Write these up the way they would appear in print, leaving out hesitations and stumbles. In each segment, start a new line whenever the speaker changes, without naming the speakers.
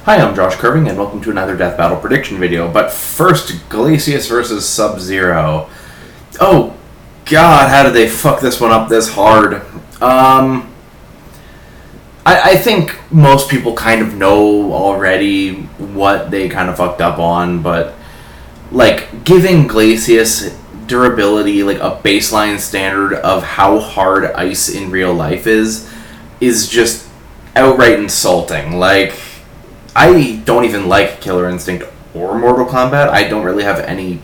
Hi, I'm Josh Curving, and welcome to another Death Battle prediction video. But first, Glacius versus Sub-Zero. Oh, God, how did they fuck this one up this hard? I think most people kind of know already what they kind of fucked up on, but, like, giving Glacius durability, like, a baseline standard of how hard ice in real life is just outright insulting. Like, I don't even like Killer Instinct or Mortal Kombat. I don't really have any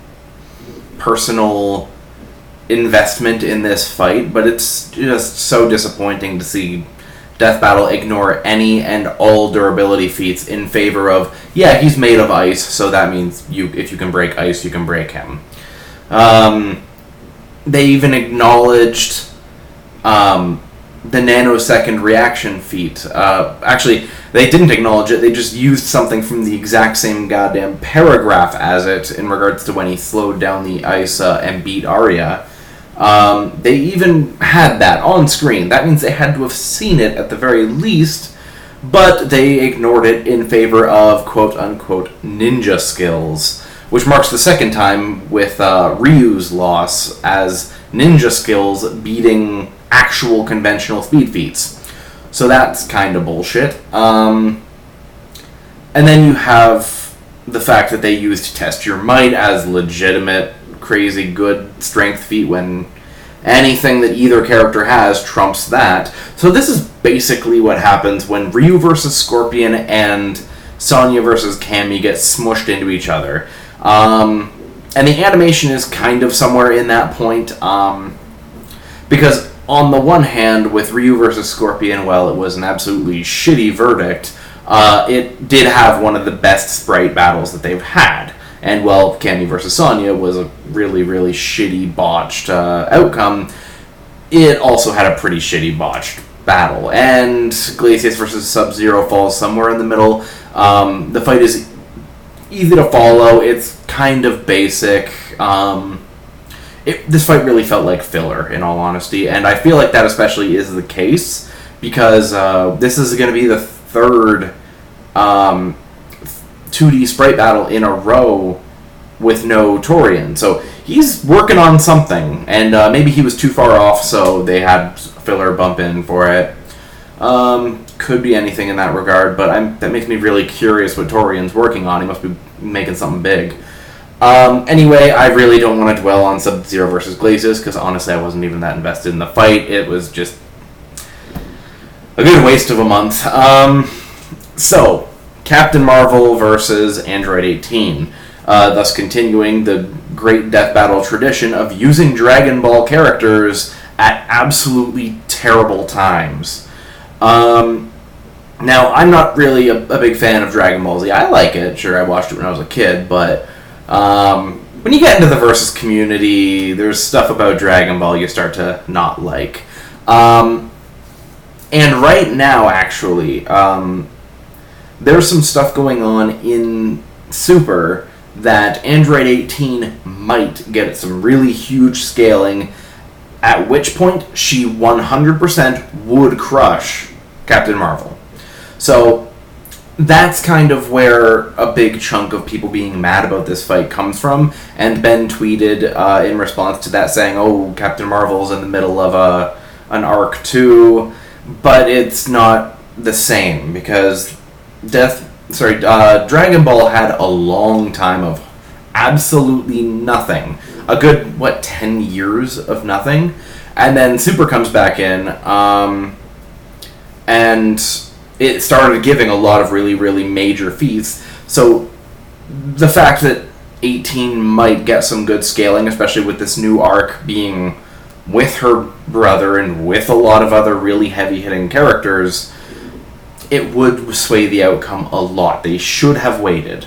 personal investment in this fight, but it's just so disappointing to see Death Battle ignore any and all durability feats in favor of, yeah, he's made of ice, so that means if you can break ice, you can break him. They even acknowledged the nanosecond reaction feat. Actually, they didn't acknowledge it, they just used something from the exact same goddamn paragraph as it in regards to when he slowed down the ice and beat Arya. They even had that on screen. That means they had to have seen it at the very least, but they ignored it in favor of quote-unquote ninja skills, which marks the second time with Ryu's loss as ninja skills beating actual conventional speed feats. So that's kind of bullshit. And then you have the fact that they used Test Your Might as legitimate, crazy good strength feat when anything that either character has trumps that. So this is basically what happens when Ryu versus Scorpion and Sonya versus Cammy get smushed into each other. And the animation is kind of somewhere in that point, because on the one hand, with Ryu versus Scorpion, well, it was an absolutely shitty verdict, it did have one of the best sprite battles that they've had. And, well, Cammy versus Sonya was a really, really shitty, botched outcome. It also had a pretty shitty, botched battle. And Glacius versus Sub-Zero falls somewhere in the middle. The fight is easy to follow. It's kind of basic. This fight really felt like filler, in all honesty, and I feel like that especially is the case because this is going to be the third 2D sprite battle in a row with no Torian, so he's working on something, and maybe he was too far off, so they had filler bump in for it. Could be anything in that regard, but that makes me really curious what Torian's working on. He must be making something big. Anyway, I really don't want to dwell on Sub-Zero versus Glacius, because honestly I wasn't even that invested in the fight. It was just a good waste of a month. So, Captain Marvel versus Android 18, thus continuing the great Death Battle tradition of using Dragon Ball characters at absolutely terrible times. Now, I'm not really a big fan of Dragon Ball Z. I like it, sure, I watched it when I was a kid, but when you get into the Versus community, there's stuff about Dragon Ball you start to not like. And right now, actually, there's some stuff going on in Super that Android 18 might get some really huge scaling, at which point she 100% would crush Captain Marvel. So that's kind of where a big chunk of people being mad about this fight comes from, and Ben tweeted in response to that saying, oh, Captain Marvel's in the middle of an arc too, but it's not the same, because Dragon Ball had a long time of absolutely nothing. A good, 10 years of nothing? And then Super comes back in, and it started giving a lot of really, really major feats. So the fact that 18 might get some good scaling, especially with this new arc being with her brother and with a lot of other really heavy-hitting characters, it would sway the outcome a lot. They should have waited.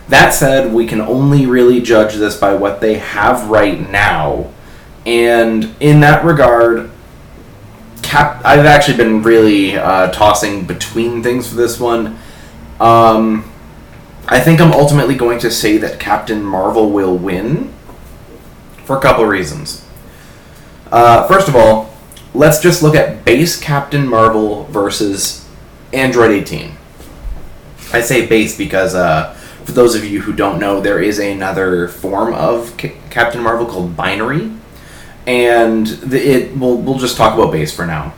That said, we can only really judge this by what they have right now. And in that regard, I've actually been really tossing between things for this one. I think I'm ultimately going to say that Captain Marvel will win for a couple of reasons. First of all, let's just look at base Captain Marvel versus Android 18. I say base because, for those of you who don't know, there is another form of Captain Marvel called binary, and we'll just talk about base for now.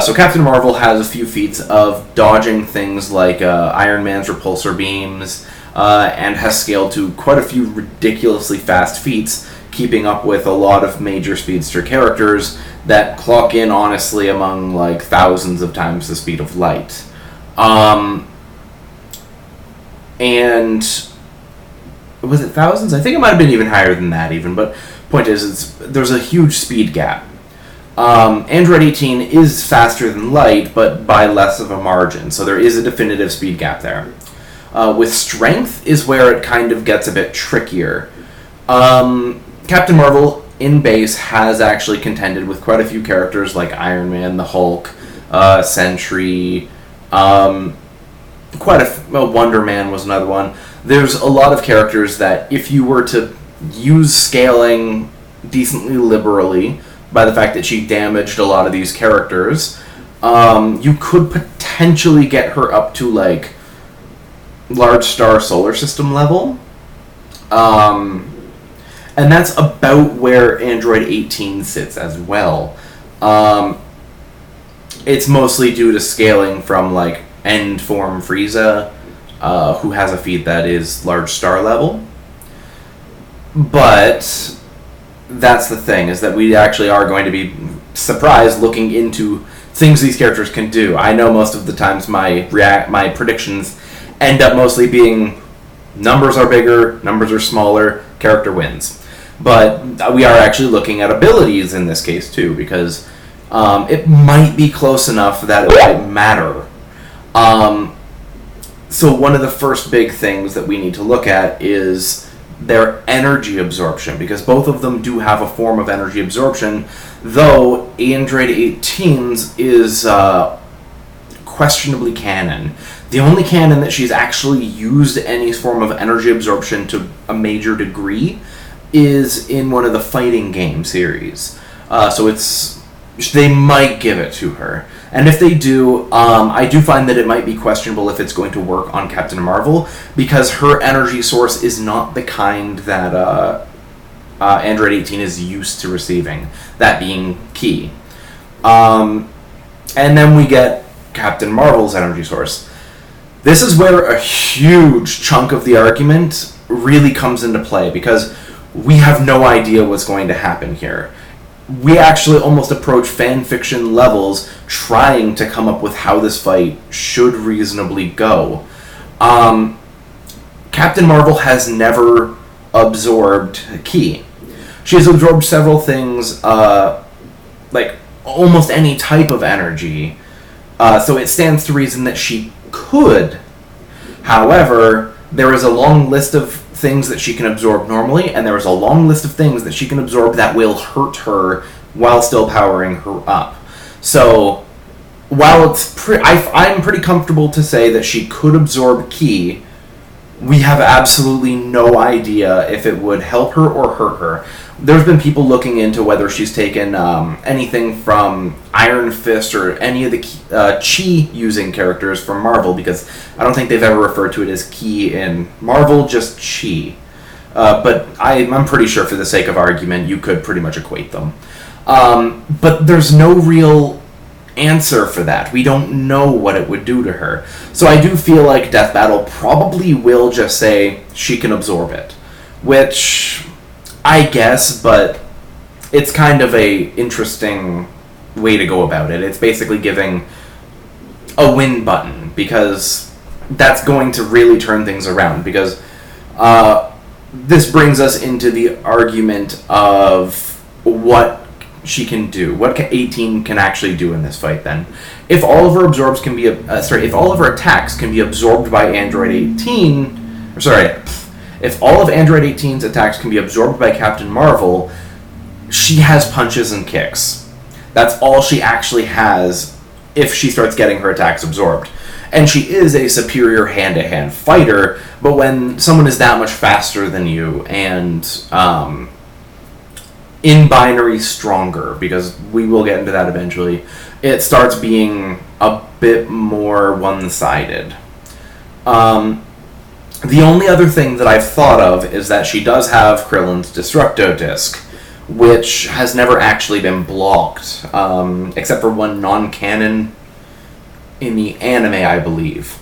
So Captain Marvel has a few feats of dodging things like Iron Man's repulsor beams, and has scaled to quite a few ridiculously fast feats, keeping up with a lot of major speedster characters that clock in, honestly, among like thousands of times the speed of light. And was it thousands? I think it might have been even higher than that even, but point is, there's a huge speed gap. Android 18 is faster than light, but by less of a margin, so there is a definitive speed gap there. With strength is where it kind of gets a bit trickier. Captain Marvel in base has actually contended with quite a few characters like Iron Man, the Hulk, Sentry, Wonder Man was another one. There's a lot of characters that if you were to use scaling decently liberally, by the fact that she damaged a lot of these characters, you could potentially get her up to like large star solar system level. And that's about where Android 18 sits as well. It's mostly due to scaling from like end form Frieza, who has a feat that is large star level. But that's the thing, is that we actually are going to be surprised looking into things these characters can do. I know most of the times my predictions end up mostly being numbers are bigger, numbers are smaller, character wins. But we are actually looking at abilities in this case too, because it might be close enough that it might matter. So one of the first big things that we need to look at is their energy absorption, because both of them do have a form of energy absorption, though Android 18's is questionably canon. The only canon that she's actually used any form of energy absorption to a major degree is in one of the fighting game series. So they might give it to her. And if they do, I do find that it might be questionable if it's going to work on Captain Marvel, because her energy source is not the kind that Android 18 is used to receiving, that being ki. And then we get Captain Marvel's energy source. This is where a huge chunk of the argument really comes into play, because we have no idea what's going to happen here. We actually almost approach fan fiction levels trying to come up with how this fight should reasonably go. Captain Marvel has never absorbed ki. She has absorbed several things, like almost any type of energy, so it stands to reason that she could. However, there is a long list of things that she can absorb normally, and there is a long list of things that she can absorb that will hurt her while still powering her up. So, while I'm pretty comfortable to say that she could absorb ki, we have absolutely no idea if it would help her or hurt her. There's been people looking into whether she's taken anything from Iron Fist or any of the chi-using characters from Marvel, because I don't think they've ever referred to it as ki in Marvel, just chi. But I'm pretty sure for the sake of argument, you could pretty much equate them. But there's no real answer for that. We don't know what it would do to her. So I do feel like Death Battle probably will just say she can absorb it, which I guess, but it's kind of a interesting way to go about it. It's basically giving a win button, because that's going to really turn things around, because this brings us into the argument of what she can do, what 18 can actually do in this fight. Then, if all of her if all of her attacks can be absorbed by Android 18, if all of Android 18's attacks can be absorbed by Captain Marvel, she has punches and kicks. That's all she actually has if she starts getting her attacks absorbed. And she is a superior hand-to-hand fighter, but when someone is that much faster than you and in binary stronger, because we will get into that eventually, it starts being a bit more one-sided. The only other thing that I've thought of is that she does have Krillin's Destructo Disc, which has never actually been blocked, except for one non-canon in the anime, I believe.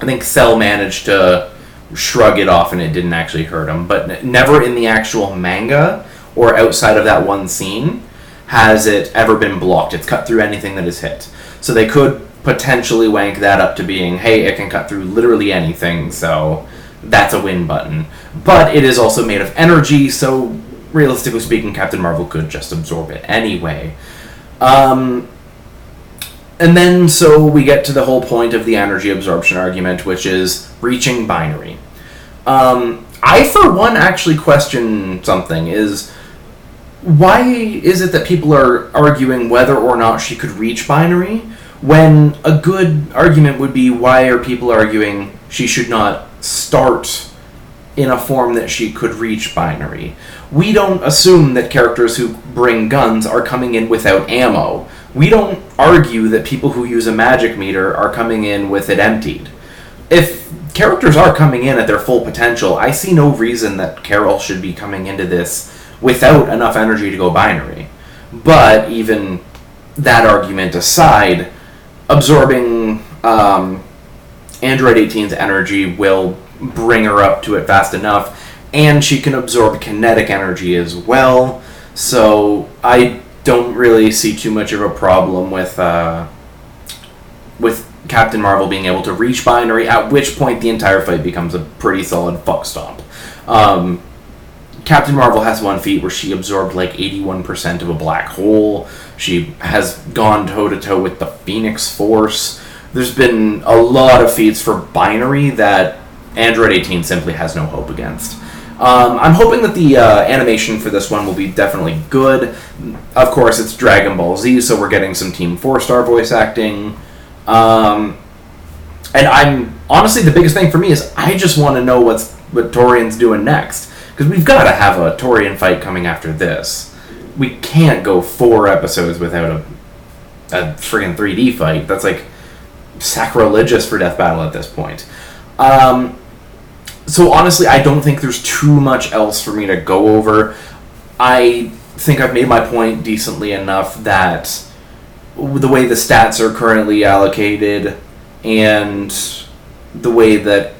I think Cell managed to shrug it off and it didn't actually hurt him, but never in the actual manga or outside of that one scene has it ever been blocked. It's cut through anything that is hit. So they could potentially wank that up to being, hey, it can cut through literally anything, so that's a win button. But it is also made of energy, so realistically speaking, Captain Marvel could just absorb it anyway. And then, so we get to the whole point of the energy absorption argument, which is reaching binary. I, for one, actually question something, is why is it that people are arguing whether or not she could reach binary, when a good argument would be, why are people arguing she should not start in a form that she could reach binary? We don't assume that characters who bring guns are coming in without ammo. We don't argue that people who use a magic meter are coming in with it emptied. If characters are coming in at their full potential, I see no reason that Carol should be coming into this without enough energy to go binary. But even that argument aside, absorbing Android 18's energy will bring her up to it fast enough, and she can absorb kinetic energy as well, so I don't really see too much of a problem with Captain Marvel being able to reach binary, at which point the entire fight becomes a pretty solid fuck stomp. Captain Marvel has one feat where she absorbed like 81% of a black hole. She has gone toe-to-toe with the Phoenix Force. There's been a lot of feats for binary that Android 18 simply has no hope against. I'm hoping that the animation for this one will be definitely good. Of course, it's Dragon Ball Z, so we're getting some Team 4-star voice acting. And I'm honestly, the biggest thing for me is I just want to know what Torian's doing next, because we've got to have a Torian fight coming after this. We can't go 4 episodes without a friggin' 3D fight. That's like sacrilegious for Death Battle at this point. So honestly, I don't think there's too much else for me to go over. I think I've made my point decently enough that the way the stats are currently allocated and the way that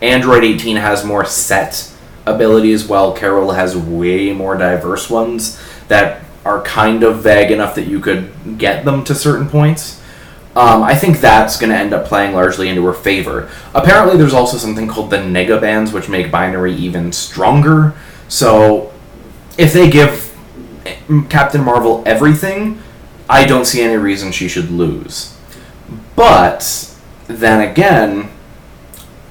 Android 18 has more set abilities while Carol has way more diverse ones that are kind of vague enough that you could get them to certain points. I think that's going to end up playing largely into her favor. Apparently there's also something called the Nega Bands, which make binary even stronger. So if they give Captain Marvel everything, I don't see any reason she should lose. But then again,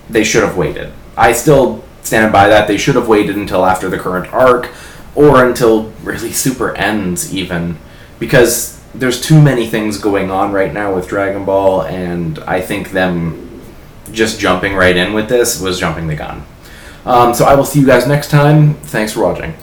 they should have waited. I still stand by that. They should have waited until after the current arc, or until really Super ends even, because there's too many things going on right now with Dragon Ball, and I think them just jumping right in with this was jumping the gun. So I will see you guys next time. Thanks for watching.